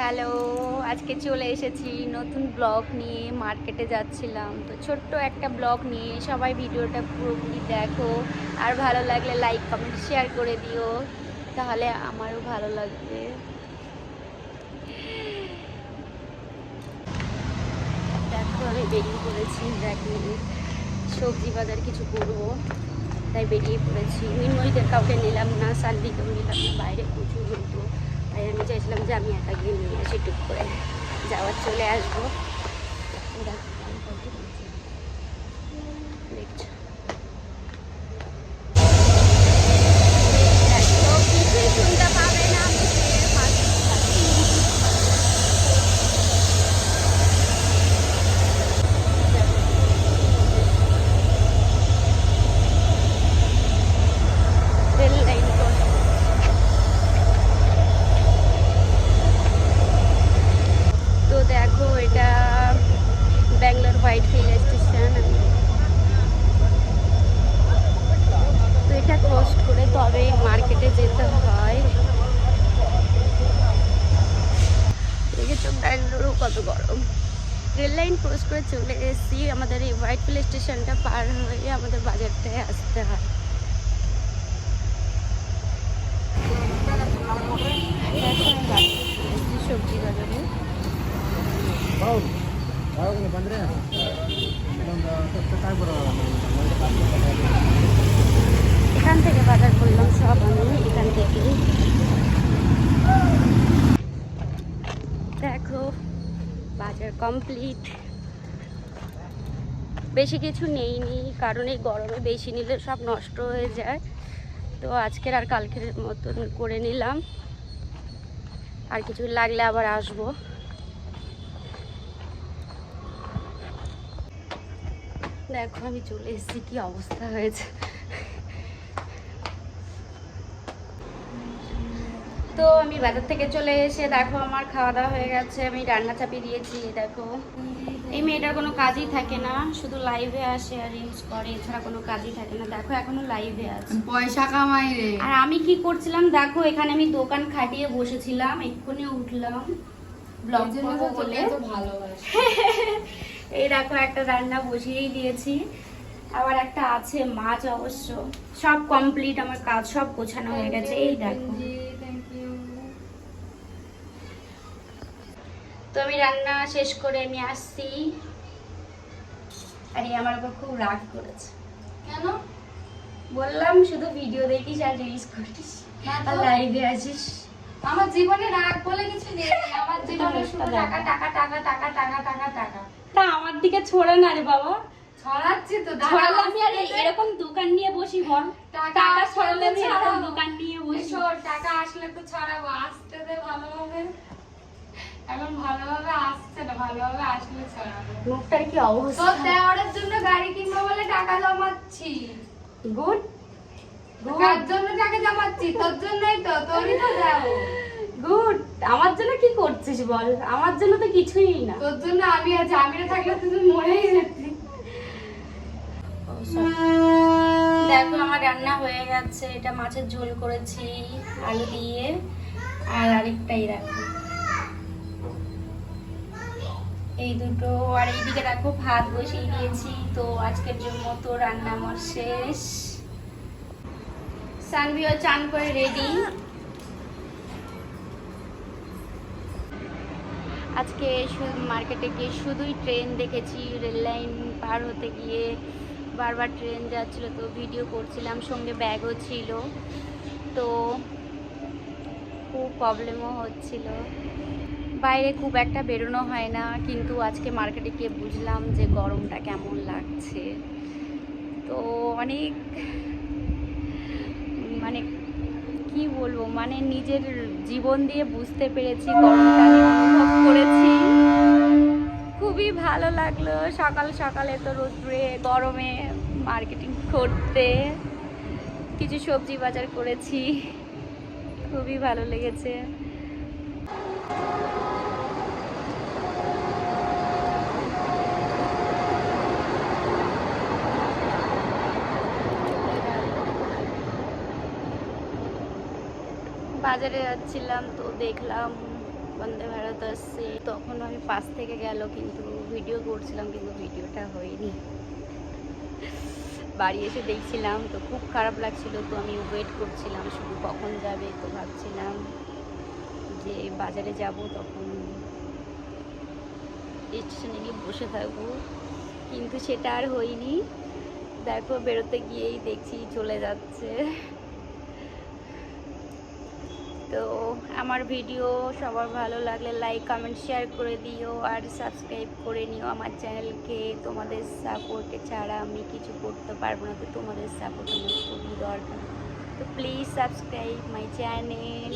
Hello, আজকে চলে এসেছি নতুন ব্লগ নিয়ে। মার্কেটে যাচ্ছিলাম, তো ছোট্ট একটা ব্লগ নিয়ে। সবাই ভিডিওটা পুরোপুরি দেখো, আর ভালো লাগলে লাইক কমেন্ট শেয়ার করে দিও, তাহলে আমারও ভালো লাগবে। দেখো আমি বেরিয়ে পড়েছি, সবজি বাজার কিছু করবো, তাই বেরিয়ে পড়েছি। মিনময়ীদের কাউকে নিলাম না, সানভিকেও নিলাম না, বাইরে প্রচুর হতো, তাই আমি চাইছিলাম যে আমি একা গিয়ে নিয়ে আসি, টুক করে যাওয়ার চলে আসবো। দেখছো কিছুই শুনতে পাবে না, রেল লাইন। তো দেখো এটা ব্যাঙ্গালোর হোয়াইটফিল্ড স্টেশন। তো এটা ক্রস করে তবে মার্কেটে যেতে হয়। দেখেছো ব্যাঙ্গালোরও কত গরম। রেল লাইন ক্রস করে চলে এসেছি, আমাদের এই হোয়াইটফিল্ড স্টেশনটা পার হয়ে আমাদের বাজারটায় আসতে হয়। সবজি বাজারে এখান থেকে বাজার করলাম সব, আমি এখান থেকে। দেখো বাজার কমপ্লিট। বেশি কিছু নেইনি, কারণ এই গরমে বেশি নিলে সব নষ্ট হয়ে যায়। তো আজকের আর কালকের মতন করে নিলাম, আর কিছু লাগলে আবার আসবো। দেখো আমি চলে এসেছি, কি অবস্থা হয়েছে। তো আমি বাজার থেকে চলে এসে দেখো আমার খাওয়া দাওয়া হয়ে গেছে, আমি রান্না চাপিয়ে দিয়েছি। দেখো এই মেয়েটার কোনো কাজই থাকে না, শুধু লাইভে আসে আর রিলস করে, এছাড়া কোনো কাজই থাকে না। দেখো এখনো লাইভে আছে, পয়সা কামাই রে। আর আমি কি করছিলাম দেখো, এখানে আমি দোকান খাটিয়ে বসেছিলাম, এক্ষুনি উঠলাম ব্লগ করবো বলে। এই দেখো একটা রান্না বসিয়েই দিয়েছি, আবার একটা আছে মাছ। অবশ্য সব কমপ্লিট, আমার কাজ সব গোছানো হয়ে গেছে। এই দেখো, তো আমি রান্না শেষ করে আমি আসছি, আর আমার উপর খুব রাগ করেছে। কেন? বললাম শুধু ভিডিও দেখিস আর রিলস করিস আর লাইভে আসিস। আমার জীবনে রাগ বলে কিছু নেই, আমার জীবনে শুধু টাকা টাকা টাকা টাকা টাকা টাকা টাকা। তা আমার দিকে ছোড়ে না রে বাবা। ছড়াচ্ছি তো, ছড়ালে আমি আর এরকম দোকান নিয়ে বসি বল। টাকা ছড়ালে আমি এরকম দোকান নিয়ে বসি। টাকা আসলে তো ছড়াবো, আসতে দে ভালোভাবে। এখন ভালোভাবে আসছে না, ভালোভাবে আসলে ছড়াবো। মুখটার কি অবস্থা। তোর দেওয়ারের জন্য গাড়ি কিনবো বলে টাকা জমাচ্ছি। গুড। কার জন্য টাকা জমাচ্ছি? তোর জন্যই তো, তোরই তো দেবো। গুড। আমার জন্য কি করছিস বল? আমার জন্য তো কিছুই না। তোর জন্য আমি আছি, আমি না থাকলে তুই মরেই যেতি। দেখো আমার রান্না হয়ে গেছে, এটা মাছের ঝোল করেছি আলু দিয়ে, আর আরেকটাই রাখো এই দুটো, আর এইদিকে রাখো ভাত বসিয়ে দিয়েছি। তো আজকের জন্য তো রান্না আমার শেষ। সানভিও চান করে রেডি। আজকে মার্কেটে গিয়ে শুধুই ট্রেন দেখেছি, রেল লাইন পার হতে গিয়ে বারবার ট্রেন যাচ্ছিলো, তো ভিডিও করছিলাম, সঙ্গে ব্যাগও ছিল, তো খুব প্রবলেমও হচ্ছিল। বাইরে খুব একটা বেরোনো হয় না, কিন্তু আজকে মার্কেটে গিয়ে বুঝলাম যে গরমটা কেমন লাগছে। তো অনেক মানে কি বলবো, মানে নিজের জীবন দিয়ে বুঝতে পেরেছি, গরমটা আমি অনুভব করেছি। খুবই ভালো লাগলো সকাল সকালে তো রোদ্রে গরমে মার্কেটিং করতে। কিছু সবজি বাজার করেছি, খুবই ভালো লেগেছে। বাজারে যাচ্ছিলাম, তো দেখলাম বন্দে ভারত আসছে, তখন আমি পাশ থেকে গেল, কিন্তু ভিডিও করছিলাম, কিন্তু ভিডিওটা হয়নি। বাড়ি এসে দেখছিলাম তো খুব খারাপ লাগছিল, তো আমি ওয়েট করছিলাম শুধু কখন যাবে। তো ভাবছিলাম যে বাজারে যাব, তখন স্টেশনে গিয়ে বসে থাকবো, কিন্তু সেটা আর হয়নি। দেখো বেরোতে গিয়েই দেখছি চলে যাচ্ছে। তো আমার ভিডিও সবার ভালো লাগলে লাইক কমেন্ট শেয়ার করে দিও, আর সাবস্ক্রাইব করে নিও আমার চ্যানেলকে। তোমাদের সাপোর্টে ছাড়া আমি কিছু করতে পারবো না, তো তোমাদের সাপোর্ট আমার খুবই দরকার। তো প্লিজ সাবস্ক্রাইব মাই চ্যানেল।